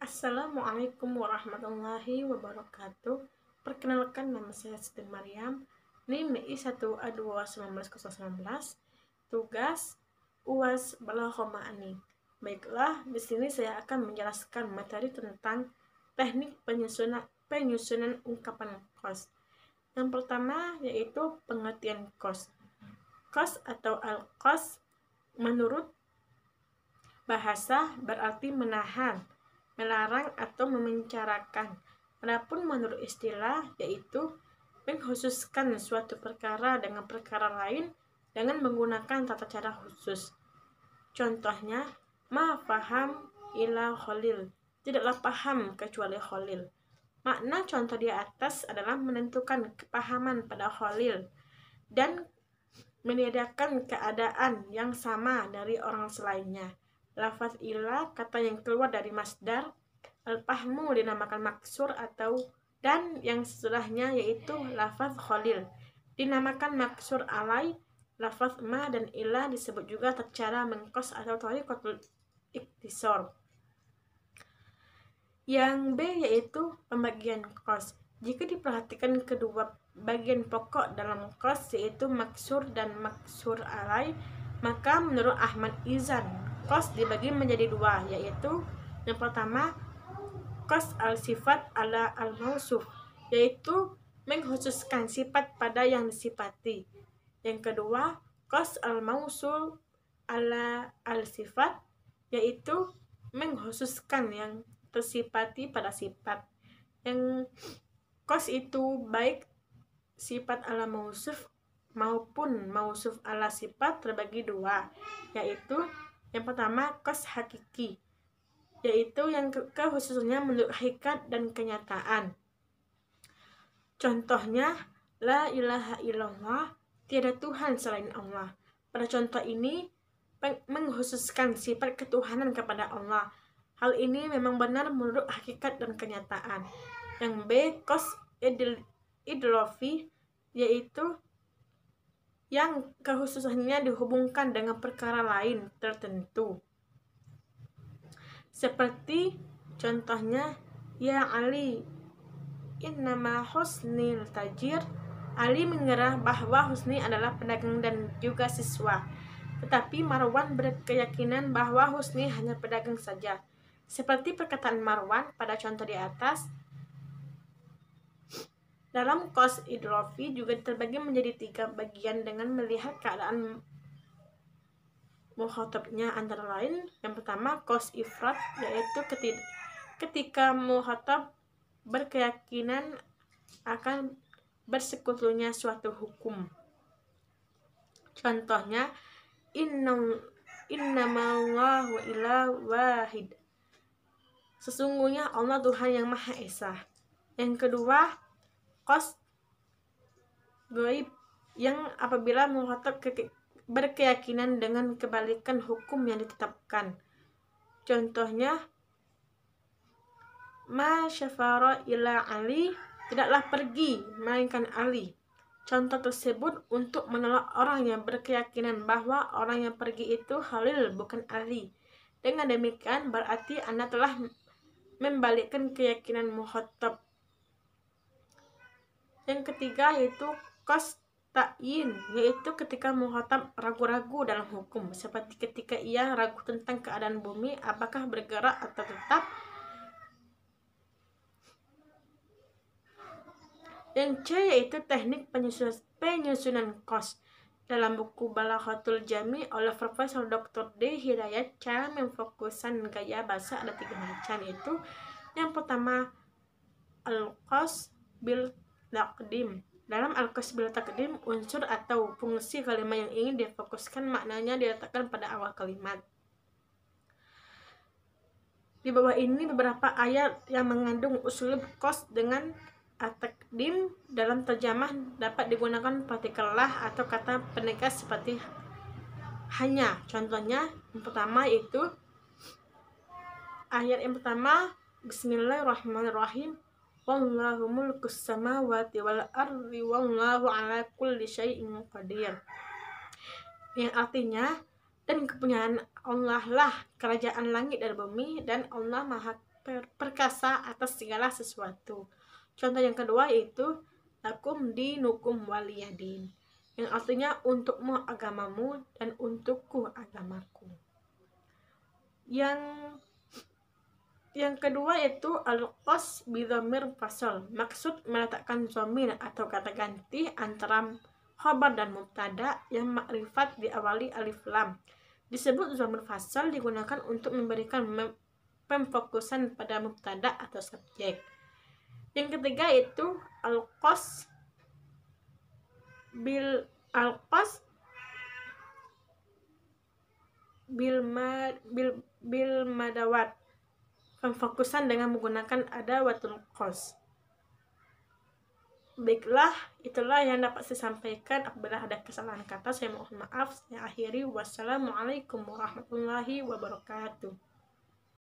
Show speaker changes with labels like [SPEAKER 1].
[SPEAKER 1] Assalamualaikum warahmatullahi wabarakatuh. Perkenalkan, nama saya Siti Maryam. NIM I1A21919. Tugas UAS Balaghah Ma'ani. Baiklah, di sini saya akan menjelaskan materi tentang teknik penyusunan ungkapan qas. Yang pertama yaitu pengertian qas. Qas atau al-qas menurut bahasa berarti menahan, melarang atau memencarakan. Adapun menurut istilah yaitu mengkhususkan suatu perkara dengan perkara lain dengan menggunakan tata cara khusus. Contohnya, ma faham ila khalil, tidaklah paham kecuali Khalil. Makna contoh di atas adalah menentukan kepahaman pada Khalil dan meniadakan keadaan yang sama dari orang selainnya. Lafaz ila, kata yang keluar dari masdar. Al-fahmu dinamakan maksur atau dan yang sesudahnya yaitu lafaz khalil dinamakan maksur alai. Lafaz ma dan ila disebut juga cara mengqas atau thariqatul iktisar. Yang B yaitu pembagian qas. Jika diperhatikan kedua bagian pokok dalam qas yaitu maksur dan maksur alai, maka menurut Ahmad Izan qas dibagi menjadi dua, yaitu yang pertama qas al-sifat ala al-mausuf, yaitu mengkhususkan sifat pada yang disifati. Yang kedua qas al-mausul ala al-sifat, yaitu mengkhususkan yang tersifati pada sifat. Yang qas itu baik sifat ala mausuf maupun mausuf ala sifat terbagi dua, yaitu yang pertama qas hakiki, yaitu yang khususnya menurut hakikat dan kenyataan. Contohnya, la ilaha illallah, tiada Tuhan selain Allah. Pada contoh ini mengkhususkan sifat ketuhanan kepada Allah. Hal ini memang benar menurut hakikat dan kenyataan. Yang B, qas idlofi, yaitu yang kekhususannya dihubungkan dengan perkara lain tertentu. Seperti contohnya, ya Ali, innama husnil tajir, Ali mengira bahwa Husni adalah pedagang dan juga siswa. Tetapi Marwan berkeyakinan bahwa Husni hanya pedagang saja. Seperti perkataan Marwan pada contoh di atas. Dalam qas idlofi juga terbagi menjadi tiga bagian dengan melihat keadaan mukhatabnya, antara lain yang pertama qas ifrad, yaitu ketika mukhatab berkeyakinan akan bersekutunya suatu hukum. Contohnya, innamallahu ila wahid, sesungguhnya Allah Tuhan yang Maha Esa. Yang kedua qas gaib, yang apabila mukhatab berkeyakinan dengan kebalikan hukum yang ditetapkan. Contohnya, ma syafara ila Ali, tidaklah pergi melainkan Ali. Contoh tersebut untuk menolak orang yang berkeyakinan bahwa orang yang pergi itu Khalil bukan Ali. Dengan demikian berarti Anda telah membalikkan keyakinan mukhatab. Yang ketiga yaitu qas ta'yin, yaitu ketika mukhatab ragu-ragu dalam hukum, seperti ketika ia ragu tentang keadaan bumi apakah bergerak atau tetap. Yang C yaitu teknik penyusunan qas. Dalam buku Balaghatul Jami oleh Profesor Dr. D. Hidayat, cara memfokuskan gaya bahasa ada tiga macam, yaitu yang pertama al-qas bil taqdim. Dalam al-qas bil taqdim, unsur atau fungsi kalimat yang ingin difokuskan maknanya diletakkan pada awal kalimat. Di bawah ini beberapa ayat yang mengandung uslub qas dengan at-taqdim dalam terjemah dapat digunakan partikel lah atau kata penegas seperti hanya. Contohnya yang pertama yaitu ayat yang pertama, Bismillahirrahmanirrahim, wallahu mulkus samawati wal ardi wallahu ala kulli syai'in qadir. Yang artinya, dan kepunyaan Allah lah kerajaan langit dan bumi, dan Allah maha perkasa atas segala sesuatu. Contoh yang kedua yaitu lakum dinukum waliyadin, yang artinya untukmu agamamu dan untukku agamaku. Yang kedua yaitu al-qas bidhamir fasal, maksud meletakkan dhamir atau kata ganti antara khabar dan mubtada yang makrifat diawali alif lam. Disebut dhamir fasal digunakan untuk memberikan pemfokusan pada mubtada atau subjek. Yang ketiga itu al-qas bil madawat, pemfokusan dengan menggunakan adawatul qas. Baiklah, itulah yang dapat saya sampaikan. Apabila ada kesalahan kata, saya mohon maaf. Saya akhiri. Wassalamualaikum warahmatullahi wabarakatuh.